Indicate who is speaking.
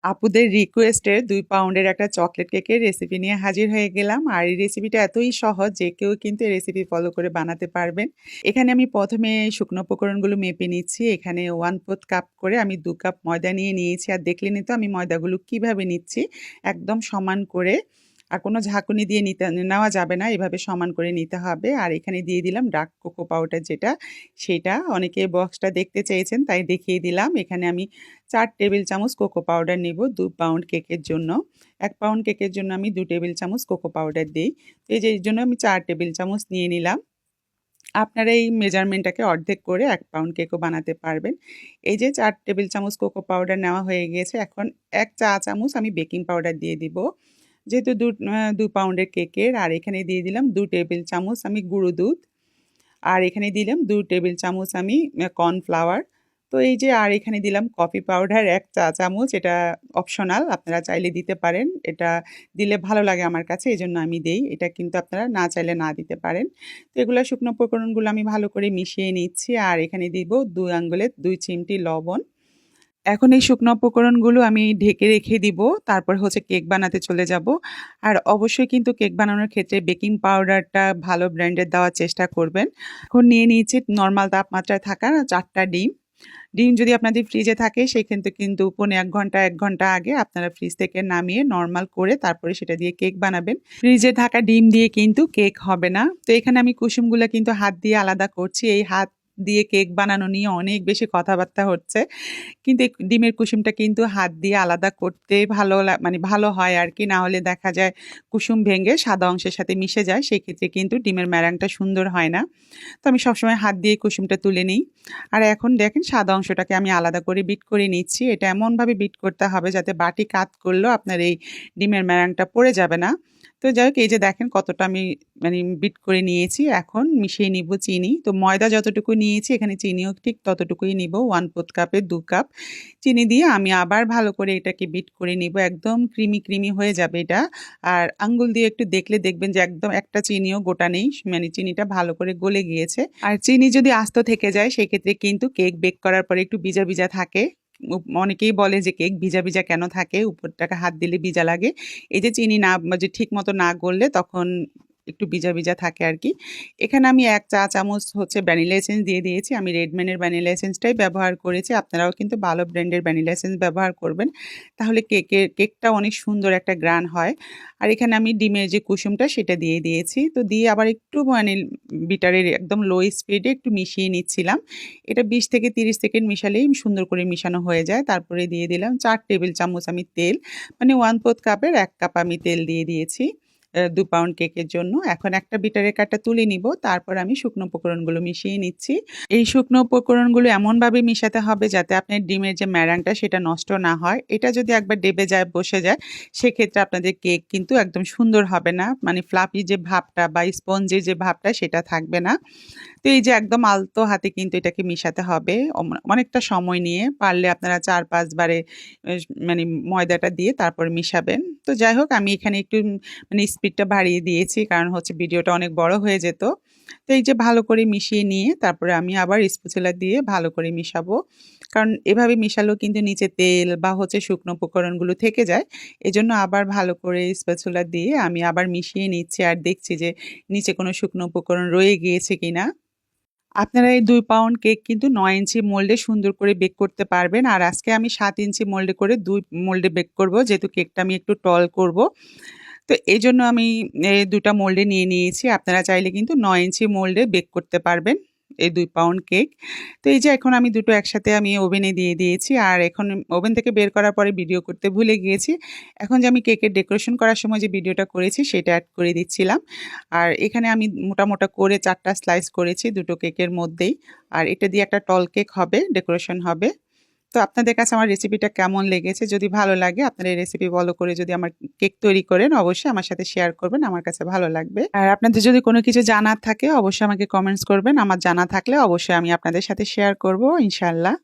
Speaker 1: আপুদের রিকোয়েস্টে ২ পাউন্ডের একটা চকলেট কেকের রেসিপি নিয়ে হাজির হয়ে গেলাম। আর এই রেসিপিটা এতই সহজ যে কেউ কিন্তু এই রেসিপি ফলো করে বানাতে পারবেন। এখানে আমি ১ম এ শুকনো উপকরণগুলো মেপে নিচ্ছি। এখানে 1/4 কাপ করে আমি ২ কাপ ময়দা নিয়ে নিয়েছি। আর দেখলেনই তো আমি ময়দাগুলো কিভাবে নিচ্ছি। একদম সমান করে আর কোনো ঝাঁকুনি দিয়ে নেওয়া যাবে না। এভাবে সমান করে নিতে হবে। আর এখানে দিয়ে দিলাম ডার্ক কোকো পাউডার যেটা, সেটা। অনেকে বক্সটা দেখতে চেয়েছেন তাই দেখিয়ে দিলাম। এখানে আমি ৪ টেবিল চামচ কোকো পাউডার নেব ২ পাউন্ড কেকের জন্য। ১ পাউন্ড কেকের জন্য আমি ২ টেবিল চামচ কোকো পাউডার দেই। তো এই যে এর জন্য আমি ৪ টেবিল চামচ নিয়ে নিলাম। আপনারা এই মেজারমেন্টটাকে অর্ধেক করে ১ পাউন্ড কেকও বানাতে পারবেন। এই যে ৪ টেবিল চামচ কোকো পাউডার নেওয়া হয়ে গিয়েছে। এখন ১ চা চামচ আমি বেকিং পাউডার দিয়ে দিব। যেহেতু ২ পাউন্ডের কেকের। আর এখানে দিয়ে দিলাম ২ টেবিল চামচ আমি গুঁড়ো দুধ। আর এখানে দিলাম ২ টেবিল চামচ আমি কর্নফ্লাওয়ার। তো এই যে আর এখানে দিলাম কফি পাউডার ১ চা চামচ। এটা অপশনাল, আপনারা চাইলে দিতে পারেন। এটা দিলে ভালো লাগে আমার কাছে, এজন্য আমি দেই। এটা কিন্তু আপনারা না চাইলে না দিতে পারেন। তো এগুলা শুকনো উপকরণগুলো আমি ভালো করে মিশিয়ে নিচ্ছি। আর এখানে দিব ২ আঙ্গুলের ২ চিমটি লবণ। এখন এই শুকনো উপকরণগুলো আমি ঢেকে রেখে দিব। তারপর হচ্ছে কেক বানাতে চলে যাব। আর অবশ্যই কিন্তু কেক বানানোর ক্ষেত্রে বেকিং পাউডারটা ভালো ব্র্যান্ডের দেওয়ার চেষ্টা করবেন। এখন নিয়ে নিয়েছি নরমাল তাপমাত্রায় থাকা ৪ টা ডিম। ডিম যদি আপনাদের ফ্রিজে থাকে সেক্ষেত্রে কিন্তু পৌনে ১ ঘন্টা আগে আপনারা ফ্রিজ থেকে নামিয়ে নরমাল করে তারপরে সেটা দিয়ে কেক বানাবেন। ফ্রিজে থাকা ডিম দিয়ে কিন্তু কেক হবে না। তো এখানে আমি কুসুমগুলা কিন্তু হাত দিয়ে আলাদা করছি। এই হাত দিয়ে কেক বানানো নিয়ে অনেক বেশি কথাবার্তা হচ্ছে। কিন্তু এই ডিমের কুসুমটা কিন্তু হাত দিয়ে আলাদা করতে মানে ভালো হয় আরকি। না হলে দেখা যায় কুসুম ভেঙে সাদা অংশের সাথে মিশে যায়। সেক্ষেত্রে কিন্তু ডিমের মেরাংটা সুন্দর হয় না। তো আমি সবসময় হাত দিয়ে কুসুমটা তুলে নিই। আর এখন দেখেন সাদা অংশটাকে আমি আলাদা করে বিট করে নিচ্ছি। এটা এমনভাবে বিট করতে হবে যাতে বাটি কাত করলেও আপনার এই ডিমের মেরাংটা পড়ে যাবে না। তো যাই হোক, এই যে দেখেন কতটা আমি মানে বিট করে নিয়েছি। এখন মিশিয়ে নিব চিনি। তো ময়দা যতটুকু নিয়েছি এখানে চিনিও ঠিক ততটুকুই নিব। 1/4 কাপে ২ কাপ চিনি দিয়ে আমি আবার ভালো করে এটাকে বিট করে নিব। একদম ক্রিমি হয়ে যাবে এটা। আর আঙ্গুল দিয়ে একটু দেখলে দেখবেন যে একদম একটা চিনিও গোটা নেই। মানে চিনিটা ভালো করে গলে গিয়েছে। আর চিনি যদি আস্ত থেকে যায় সেক্ষেত্রে কিন্তু কেক বেক করার পরে একটু ভিজা থাকে। অনেকেই বলে যে কেক ভিজা কেন থাকে? উপরটাকে হাত দিলে ভিজা লাগে। এই যে চিনি না যে ঠিকমতো না গললে তখন একটু ভিজা থাকে আরকি। এখানে আমি ১ চা চামচ হচ্ছে ভ্যানিলা এসেন্স দিয়ে দিয়েছি। আমি রেডম্যানের ভ্যানিলা এসেন্সটাই ব্যবহার করেছি। আপনারাও কিন্তু ভালো ব্র্যান্ডের ভ্যানিলা এসেন্স ব্যবহার করবেন। তাহলে কেকটা অনেক সুন্দর একটা গ্রান হয়। আর এখানে আমি ডিমের যে কুসুমটা সেটা দিয়ে দিয়েছি। তো দিয়ে আবার একটু মানে বিটারের একদম লো স্পিডে একটু মিশিয়ে নিচ্ছিলাম। এটা ২০ থেকে ৩০ সেকেন্ড মিশালেই সুন্দর করে মিশানো হয়ে যায়। তারপরে দিয়ে দিলাম ৪ টেবিল চামচ আমি তেল। মানে 1/4 কাপের ১ কাপ আমি তেল দিয়ে দিয়েছি। ২ পাউন্ড কেকের জন্য। এখন একটা বিটারের কাপটা তুলে নিব। তারপর আমি শুকনো উপকরণগুলো মিশিয়ে নিচ্ছি। এই শুকনো উপকরণগুলো এমনভাবে মিশাতে হবে যাতে আপনার ডিমের যে মেরাংটা সেটা নষ্ট না হয়। এটা যদি একবার ডেবে যায়, বসে যায়, সেক্ষেত্রে আপনাদের কেক কিন্তু একদম সুন্দর হবে না। মানে ফ্লাফি যে ভাবটা বা স্পঞ্জি যে ভাবটা সেটা থাকবে না। তো এই যে একদম আলতো হাতে কিন্তু এটাকে মিশাতে হবে। অনেকটা সময় নিয়ে, পারলে আপনারা ৪-৫ বারে মানে ময়দাটা দিয়ে তারপর মিশাবেন। তো যাই হোক, আমি এখানে একটু মানে স্পিডটা বাড়িয়ে দিয়েছি কারণ হচ্ছে ভিডিওটা অনেক বড় হয়ে যেত। তো এই যে ভালো করে মিশিয়ে নিয়ে তারপরে আমি আবার স্প্যাচুলা দিয়ে ভালো করে মিশাবো। কারণ এভাবে মিশালেও কিন্তু নিচে তেল বা হচ্ছে শুকনো উপকরণগুলো থেকে যায়। এজন্য আবার ভালো করে স্প্যাচুলা দিয়ে আমি আবার মিশিয়ে নিচ্ছি আর দেখছি যে নিচে কোনো শুকনো উপকরণ রয়ে গিয়েছে কিনা। আপনারা এই ২ পাউন্ড কেক কিন্তু ৯ ইঞ্চি মোল্ডে সুন্দর করে বেক করতে পারবেন। আর আজকে আমি ৭ ইঞ্চি মোল্ডে করে ২ মোল্ডে বেক করব। যেহেতু কেকটা আমি একটু টল করব। তো এজন্য আমি ২ টা মোল্ডে নিয়ে নিয়েছি। আপনারা চাইলে কিন্তু ৯ ইঞ্চি মোল্ডে বেক করতে পারবেন এই ২ পাউন্ড কেক। তো এই যে এখন আমি দুটো একসাথে আমি ওভেনে দিয়ে দিয়েছি। আর এখন ওভেন থেকে বের করার পরে ভিডিও করতে ভুলে গিয়েছি। এখন যে আমি কেকের ডেকোরেশন করার সময় যে ভিডিওটা করেছি সেটা এড করে দিচ্ছিলাম। আর এখানে আমি মোটা করে ৪ টা স্লাইস করেছি দুটো কেকের মধ্যেই। আর এটা দিয়ে একটা টল কেক হবে, ডেকোরেশন হবে। তো আপনাদের কাছে আমার রেসিপিটা কেমন লেগেছে? যদি ভালো লাগে আপনারা এই রেসিপি ফলো করে যদি আমার কেক তৈরি করেন, অবশ্যই আমার সাথে শেয়ার করবেন। আমার কাছে ভালো লাগবে। আর আপনাদের যদি কোনো কিছু জানার থাকে অবশ্যই আমাকে কমেন্টস করবেন। আমার জানা থাকলে অবশ্যই আমি আপনাদের সাথে শেয়ার করব ইনশাআল্লাহ।